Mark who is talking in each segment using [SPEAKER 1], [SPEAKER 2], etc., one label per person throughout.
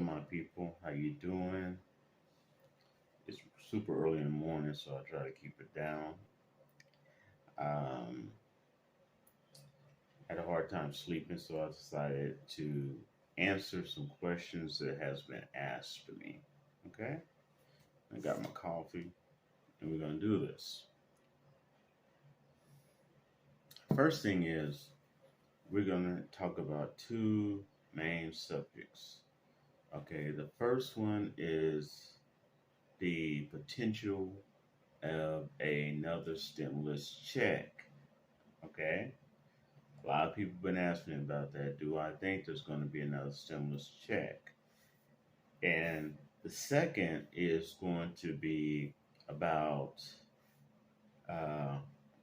[SPEAKER 1] my people? How you doing? It's super early in the morning, so I try to keep it down. Um, had a hard time sleeping, so I decided to answer some questions that has been asked to me. Okay, I got my coffee, and we're gonna do this. First thing is we're gonna talk about two main subjects. Okay, the first one is the potential of another stimulus check. Okay, a lot of people have been asking me about that. Do I think there's going to be another stimulus check? And the second is going to be about uh,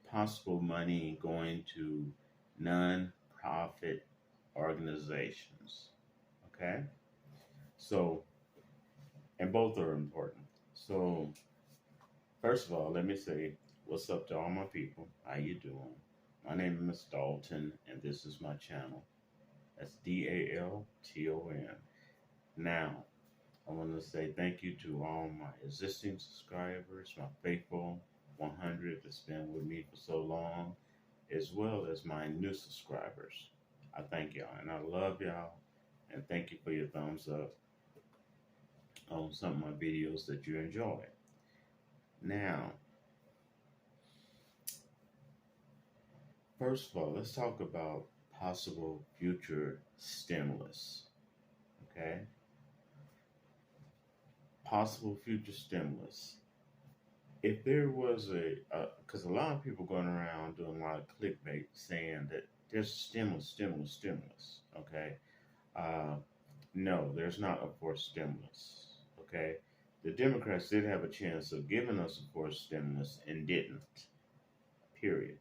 [SPEAKER 1] possible money going to non-profit organizations. Okay, so and both are important. So first of all, let me say what's up to all my people. How you doing? My name is Dalton, and this is my channel. That's Dalton. Now, I want to say thank you to all my existing subscribers, my faithful 100 that's been with me for so long, as well as my new subscribers. I thank y'all, and I love y'all, and thank you for your thumbs up on some of my videos that you enjoy. Now, first of all, let's talk about possible future stimulus. Okay? Possible future stimulus. If there was because a lot of people going around doing a lot of clickbait saying that there's stimulus. Okay? Uh, no, there's not a forced stimulus. Okay? The Democrats did have a chance of giving us a forced stimulus and didn't. Period.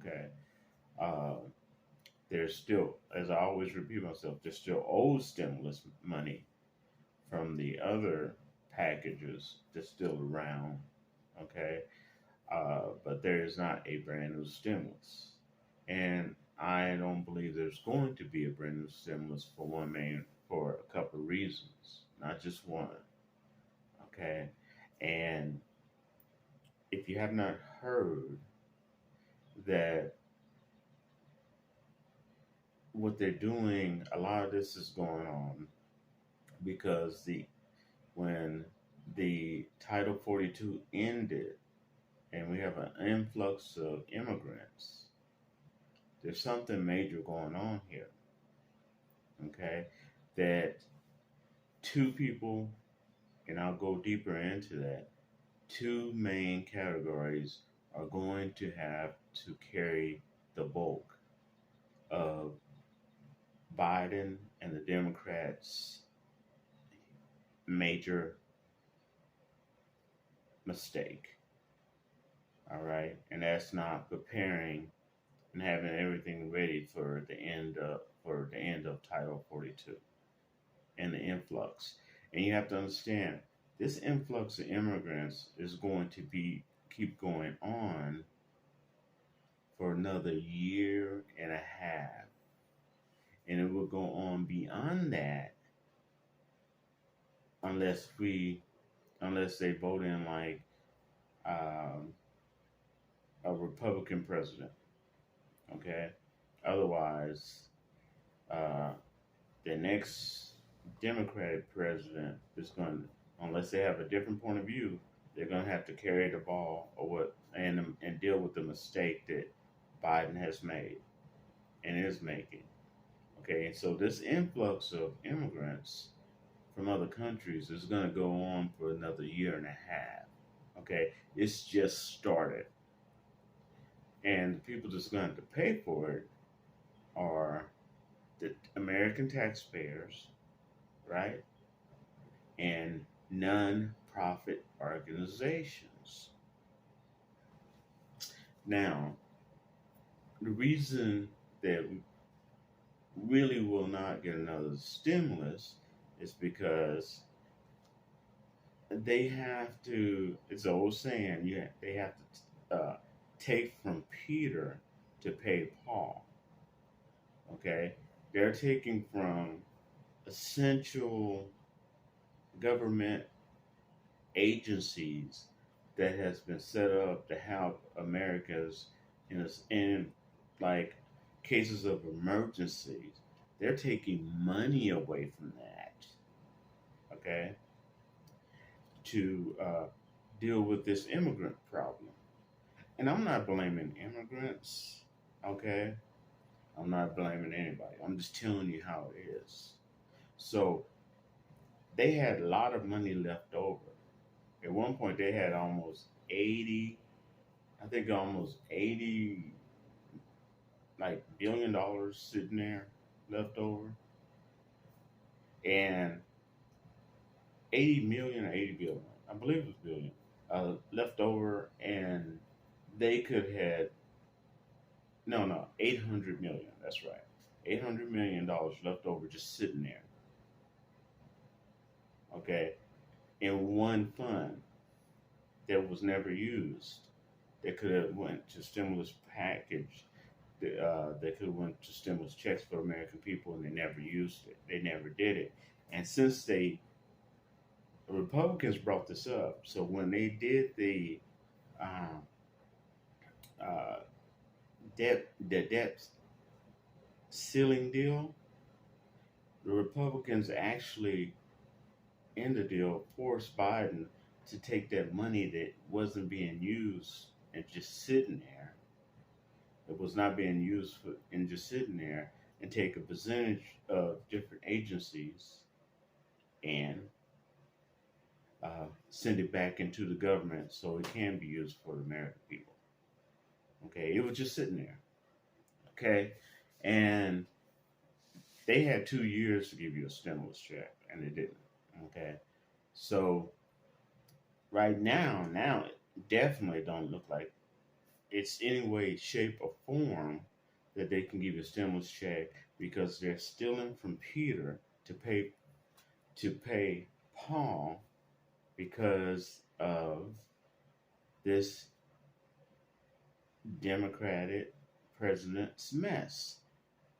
[SPEAKER 1] Okay? Uh, there's still, as I always repeat myself, there's still old stimulus money from the other packages that's still around. Okay, but there is not a brand new stimulus, and I don't believe there's going to be a brand new stimulus for a couple of reasons, not just one. Okay, and if you have not heard that what they're doing, a lot of this is going on because the when the Title 42 ended and we have an influx of immigrants, there's something major going on here. Okay, that two people, and I'll go deeper into that, two main categories are going to have to carry the bulk of Biden and the Democrats' major mistake. All right, and that's not preparing and having everything ready for the end of Title 42 and the influx. And you have to understand this influx of immigrants is going to be keep going on for another year and a half, and it will go on beyond that unless they vote in like um, a Republican president. Okay, otherwise, uh, the next Democratic president is going, unless they have a different point of view, they're going to have to carry the ball or what and deal with the mistake that Biden has made and is making. Okay, and so this influx of immigrants from other countries is going to go on for another year and a half. Okay, it's just started. And the people that's going to pay for it are the American taxpayers, right? And non-profit organizations. Now, the reason that we really will not get another stimulus is because they have to, it's an old saying, yeah, they have to take from Peter to pay Paul. Okay? They're taking from essential government agencies that has been set up to help Americans in like cases of emergencies. They're taking money away from that, okay, to deal with this immigrant problem. And I'm not blaming immigrants, okay? I'm not blaming anybody. I'm just telling you how it is. So they had a lot of money left over. At one point, they had almost 80, I think almost 80 like $1 billion sitting there left over, and 80 million or 80 billion, I believe it was billion, left over, and they could have no 800 million. That's right, $800 million left over just sitting there. Okay, in one fund that was never used. That could have went to stimulus package. They could have went to stimulus checks for American people, and they never used it. They never did it. And since the Republicans brought this up, so when they did uh, uh, debt ceiling deal, the Republicans actually in the deal forced Biden to take that money that wasn't being used and just sitting there. It was not being used for and just sitting there, and take a percentage of different agencies and send it back into the government so it can be used for the American people. Okay, it was just sitting there. Okay, and they had 2 years to give you a stimulus check, and they didn't. Okay, so right now it definitely don't look like it's any way, shape, or form that they can give you a stimulus check, because they're stealing from Peter to pay Paul because of this Democratic president's mess.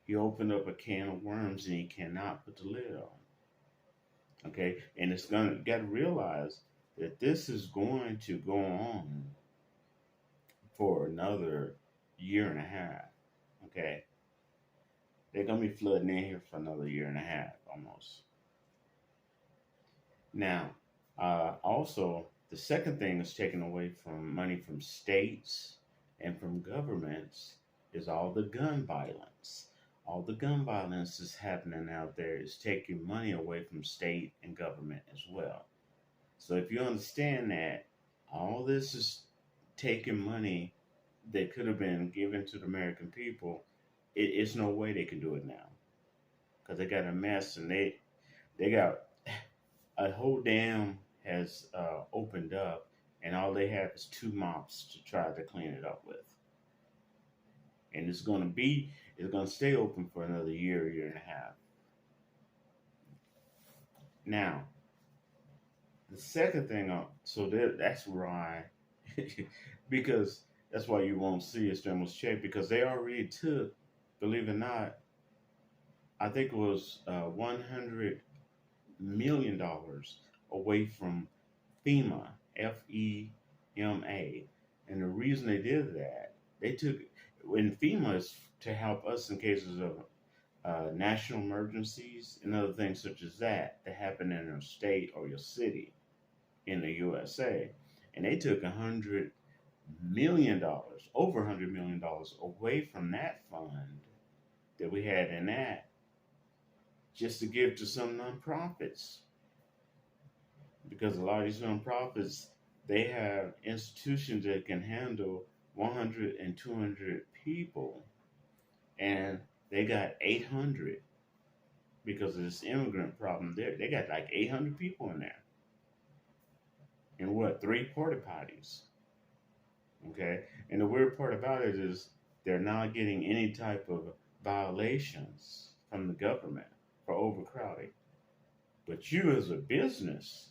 [SPEAKER 1] He opened up a can of worms and he cannot put the lid on. Okay, and it's gonna got to realize that this is going to go on for another year and a half. Okay, they're gonna be flooding in here for another year and a half almost. Now, also the second thing is taking away from money from states and from governments is all the gun violence. All the gun violence is happening out there is taking money away from state and government as well. So if you understand that all this is taking money that could have been given to the American people, it's no way they can do it now, because they got a mess, and they got a whole dam has opened up, and all they have is two mops to try to clean it up with, and it's going to stay open for another year and a half. Now, the second thing, so that's why, because that's why you won't see a stimulus check, because they already took, believe it or not, I think it was $100 million away from FEMA, FEMA. And the reason they did that, they took, when FEMA is to help us in cases of national emergencies and other things such as that happen in your state or your city in the USA. And they took $100 million, over $100 million away from that fund that we had in that, just to give to some nonprofits. Because a lot of these nonprofits, they have institutions that can handle 100 and 200 people, and they got 800 because of this immigrant problem. They got like 800 people in there, and what, 3 porta potties? Okay, and the weird part about it is they're not getting any type of violations from the government for overcrowding. But you as a business,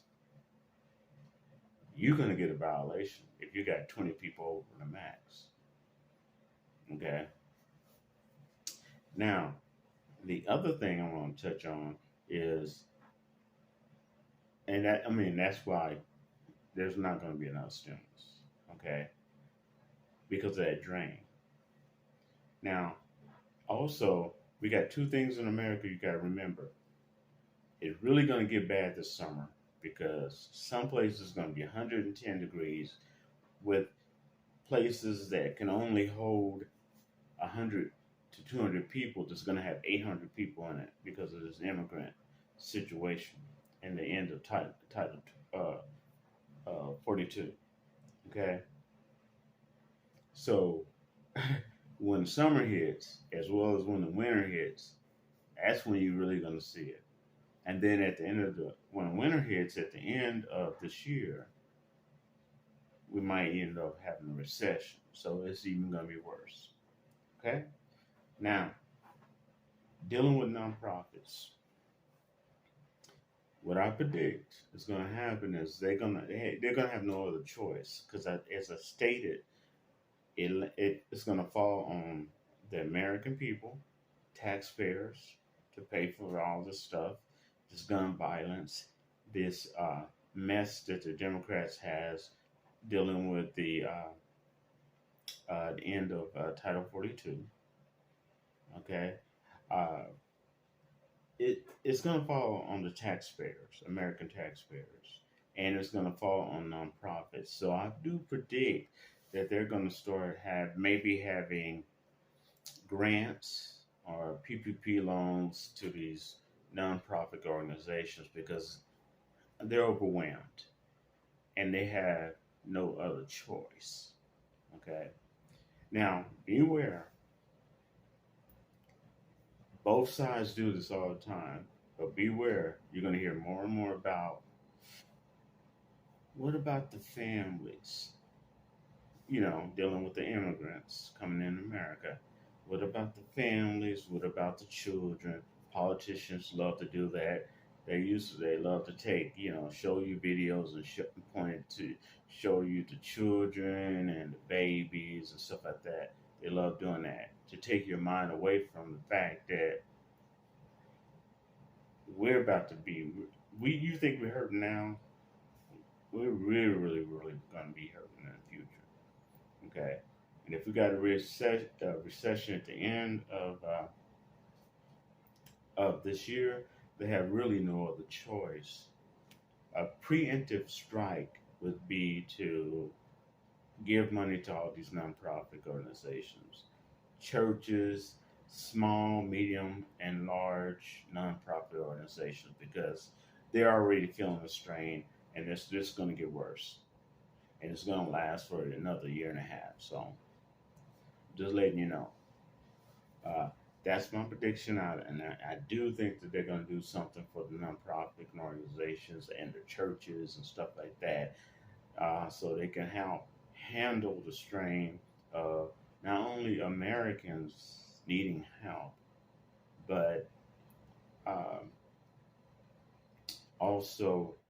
[SPEAKER 1] you're going to get a violation if you got 20 people over the max. Okay. Now, the other thing I want to touch on is And that's why there's not going to be enough stimulus, okay, because of that drain. Now, also, we got two things in America you got to remember. It's really going to get bad this summer because some places going to be 110 degrees with places that can only hold 100 to 200 people that's going to have 800 people in it because of this immigrant situation and the end of Title 42. Okay, so when summer hits, as well as when the winter hits, that's when you're really going to see it. And then at the end of when winter hits at the end of this year, we might end up having a recession. So it's even going to be worse. Okay. Now, dealing with nonprofits, what I predict is going to happen is they're gonna have no other choice because as I stated, it's going to fall on the American people, taxpayers, to pay for all this stuff, this gun violence, this mess that the Democrats has dealing with the end of Title 42. Okay, uh, it's going to fall on the taxpayers, American taxpayers, and it's going to fall on nonprofits. So I do predict that they're going to start maybe having grants or PPP loans to these nonprofit organizations because they're overwhelmed and they have no other choice. Okay. Now, beware. Both sides do this all the time, but beware. You're going to hear more and more about what about the families, dealing with the immigrants coming in America. What about the families? What about the children? Politicians love to do that. They love to take, show you videos and point to show you the children and the babies and stuff like that. They love doing that to take your mind away from the fact that we're about to be. You think we're hurting now? We're really, really, really going to be hurting in the future. Okay, and if we got a recession at the end of this year, they have really no other choice. A preemptive strike would be to give money to all these nonprofit organizations, churches, small, medium, and large nonprofit organizations, because they're already feeling the strain, and it's just going to get worse, and it's going to last for another year and a half. So, just letting you know. Uh, that's my prediction, and I do think that they're going to do something for the nonprofit organizations and the churches and stuff like that, so they can help handle the strain of not only Americans needing help, but um, also